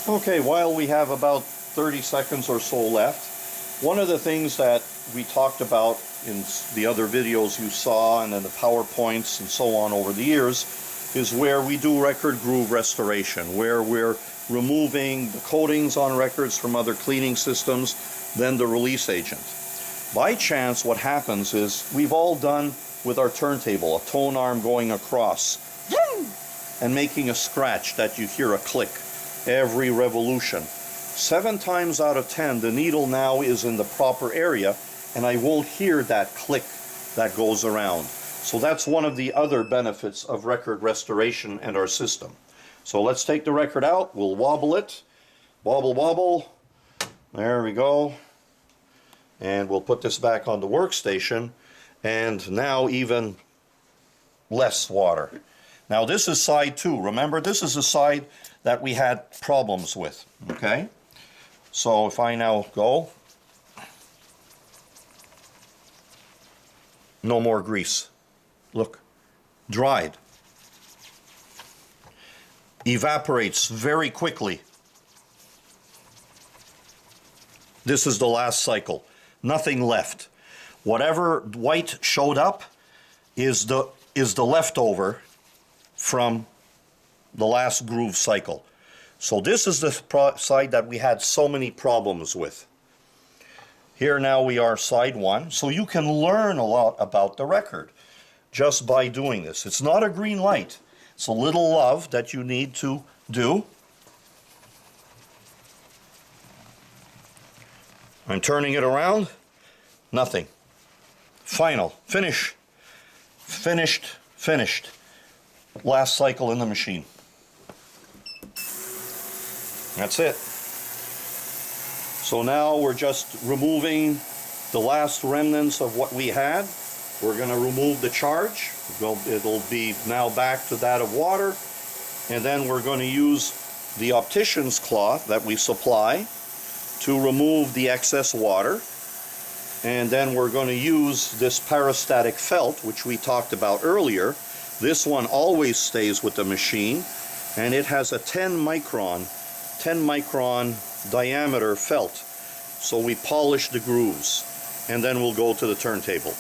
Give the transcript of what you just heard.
Okay, while we have about 30 seconds or so left, one of the things that we talked about in the other videos you saw and then the PowerPoints and so on over the years is where we do record groove restoration, where we're removing the coatings on records from other cleaning systems, then the release agent. By chance, what happens is we've all done with our turntable a tone arm going across and making a scratch that you hear a click every revolution. 7 times out of 10 the needle now is in the proper area and I won't hear that click that goes around. So that's one of the other benefits of record restoration and our system. So let's take the record out, we'll wobble it, wobble wobble, there we go, and we'll put this back on the workstation, and now even less water. Now this is side 2. Remember, this is the side that we had problems with, okay? So if I now go, no more grease. Look, dried. Evaporates very quickly. This is the last cycle. Nothing left. Whatever white showed up is the leftover from the last groove cycle. So this is the side that we had so many problems with. Here now we are side 1, so you can learn a lot about the record just by doing this. It's not a green light. It's a little love that you need to do. I'm turning it around. Nothing. Final. Finish. Finished. Finished. Last cycle in the machine. That's it. So now we're just removing the last remnants of what we had. We're going to remove the charge. It'll be now back to that of water. And then we're going to use the optician's cloth that we supply to remove the excess water. And then we're going to use this parastatic felt, which we talked about earlier. This one always stays with the machine, and it has a 10 micron diameter felt. So we polish the grooves, and then we'll go to the turntable.